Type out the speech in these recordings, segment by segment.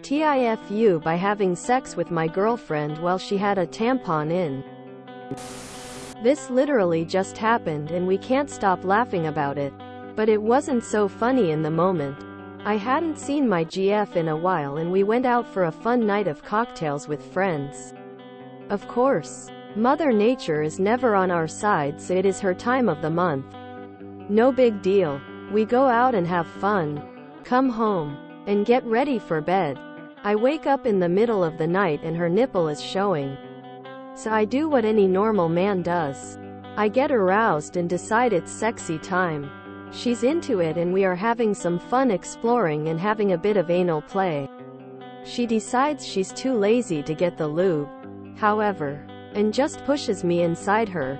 TIFU by having sex with my girlfriend while she had a tampon in. This literally just happened and we can't stop laughing about it. But it wasn't so funny in the moment. I hadn't seen my GF in a while and we went out for a fun night of cocktails with friends. Of course, Mother Nature is never on our side, so it is her time of the month. No big deal. We go out and have fun, come home, and get ready for bed. I wake up in the middle of the night and her nipple is showing. So I do what any normal man does. I get aroused and decide it's sexy time. She's into it and we are having some fun exploring and having a bit of anal play. She decides she's too lazy to get the lube, however, and just pushes me inside her.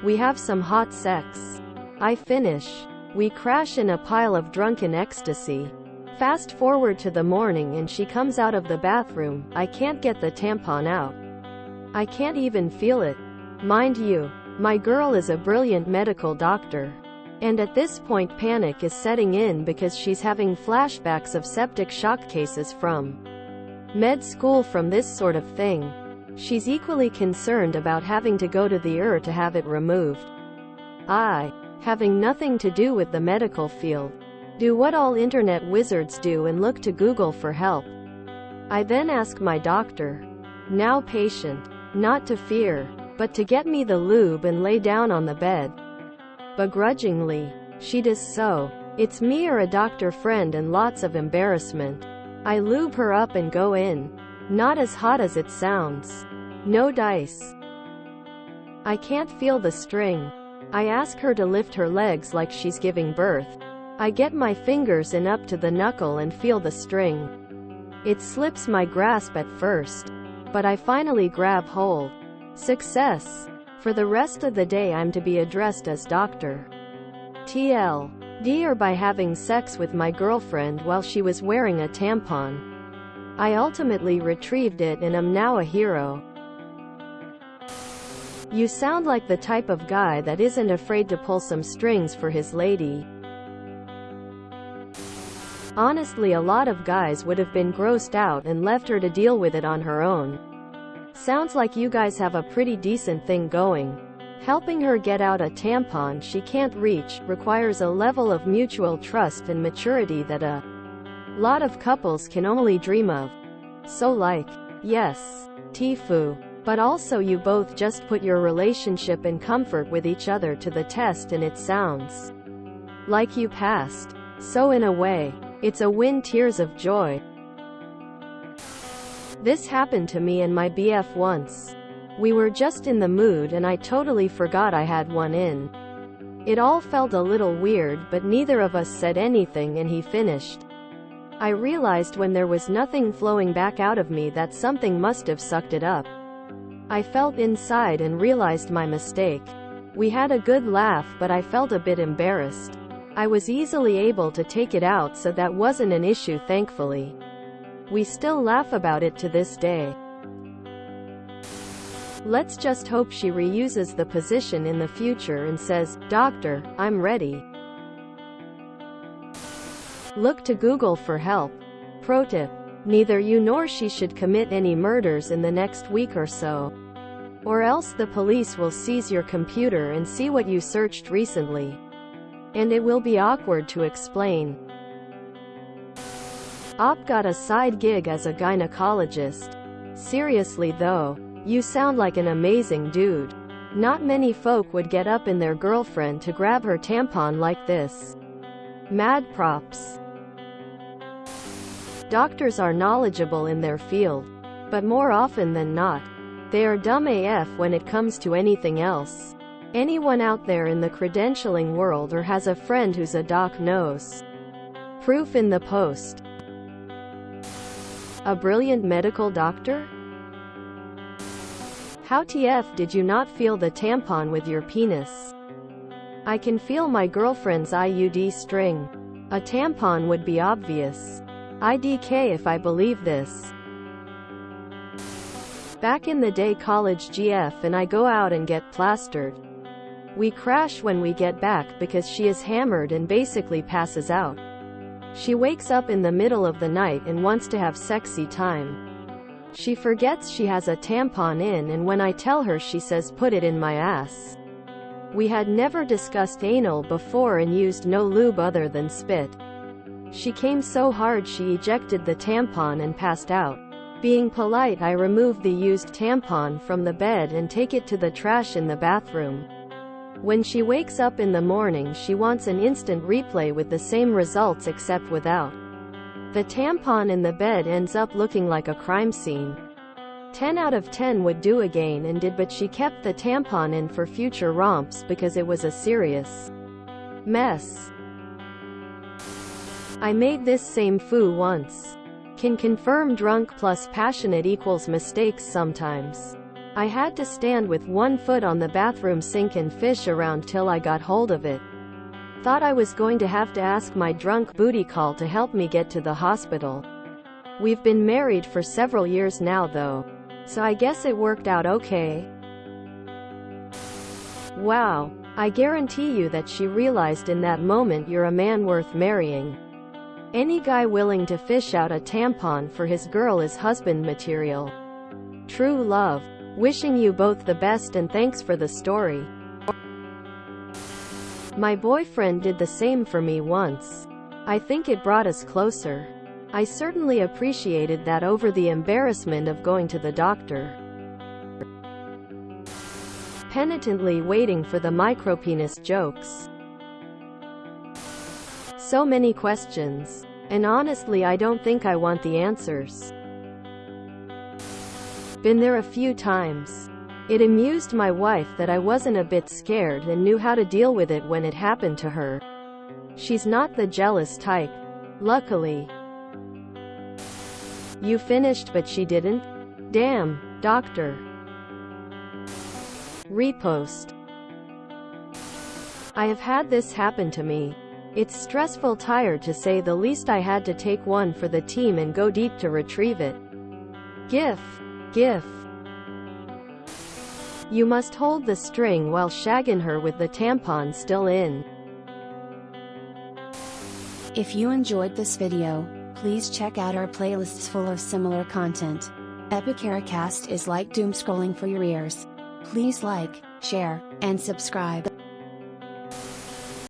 We have some hot sex. I finish. We crash in a pile of drunken ecstasy. Fast forward to the morning and she comes out of the bathroom. I can't get the tampon out. I can't even feel it. Mind you, my girl is a brilliant medical doctor. And at this point panic is setting in because she's having flashbacks of septic shock cases from med school from this sort of thing. She's equally concerned about having to go to the ER to have it removed. I, having nothing to do with the medical field, do what all internet wizards do and look to Google for help. I then ask my doctor, now patient, not to fear, but to get me the lube and lay down on the bed. Begrudgingly, she does so. It's me or a doctor friend and lots of embarrassment. I lube her up and go in. Not as hot as it sounds. No dice. I can't feel the string. I ask her to lift her legs like she's giving birth. I get my fingers in up to the knuckle and feel the string. It slips my grasp at first, but I finally grab hold. Success. For the rest of the day I'm to be addressed as Dr. TLD or by having sex with my girlfriend while she was wearing a tampon. I ultimately retrieved it and am now a hero. You sound like the type of guy that isn't afraid to pull some strings for his lady. Honestly, a lot of guys would have been grossed out and left her to deal with it on her own. Sounds like you guys have a pretty decent thing going. Helping her get out a tampon she can't reach requires a level of mutual trust and maturity that a lot of couples can only dream of. So like, yes, TIFU. But also you both just put your relationship and comfort with each other to the test and it sounds like you passed. So in a way, it's a win. Tears of joy. This happened to me and my BF once. We were just in the mood and I totally forgot I had one in. It all felt a little weird but neither of us said anything and he finished. I realized when there was nothing flowing back out of me that something must have sucked it up. I felt inside and realized my mistake. We had a good laugh but I felt a bit embarrassed. I was easily able to take it out so that wasn't an issue, thankfully. We still laugh about it to this day. Let's just hope she reuses the position in the future and says, "Doctor, I'm ready." Look to Google for help. Pro tip. Neither you nor she should commit any murders in the next week or so. Or else the police will seize your computer and see what you searched recently. And it will be awkward to explain. Op got a side gig as a gynecologist. Seriously though, you sound like an amazing dude. Not many folk would get up in their girlfriend to grab her tampon like this. Mad props. Doctors are knowledgeable in their field. But more often than not, they are dumb AF when it comes to anything else. Anyone out there in the credentialing world or has a friend who's a doc knows. Proof in the post. A brilliant medical doctor? How TF did you not feel the tampon with your penis? I can feel my girlfriend's IUD string. A tampon would be obvious. IDK if I believe this. Back in the day college GF and I go out and get plastered. We crash when we get back because she is hammered and basically passes out. She wakes up in the middle of the night and wants to have sexy time. She forgets she has a tampon in, and when I tell her, she says put it in my ass. We had never discussed anal before and used no lube other than spit. She came so hard she ejected the tampon and passed out. Being polite, I removed the used tampon from the bed and take it to the trash in the bathroom. When she wakes up in the morning, she wants an instant replay with the same results except without. The tampon in the bed ends up looking like a crime scene. 10 out of 10 would do again and did, but she kept the tampon in for future romps because it was a serious mess. I made this same foo once. Can confirm drunk plus passionate equals mistakes sometimes. I had to stand with one foot on the bathroom sink and fish around till I got hold of it. Thought I was going to have to ask my drunk booty call to help me get to the hospital. We've been married for several years now though, so I guess it worked out okay. Wow, I guarantee you that she realized in that moment you're a man worth marrying. Any guy willing to fish out a tampon for his girl is husband material. True love. Wishing you both the best and thanks for the story. My boyfriend did the same for me once. I think it brought us closer. I certainly appreciated that over the embarrassment of going to the doctor. Penitently waiting for the micropenis jokes. So many questions. And honestly, I don't think I want the answers. Been there a few times. It amused my wife that I wasn't a bit scared and knew how to deal with it when it happened to her. She's not the jealous type. Luckily. You finished but she didn't? Damn, doctor. Repost. I have had this happen to me. It's stressful, tired to say the least. I had to take one for the team and go deep to retrieve it. GIF. You must hold the string while shagging her with the tampon still in. If you enjoyed this video, please check out our playlists full of similar content. Epicaricast is like doom scrolling for your ears. Please like, share, and subscribe.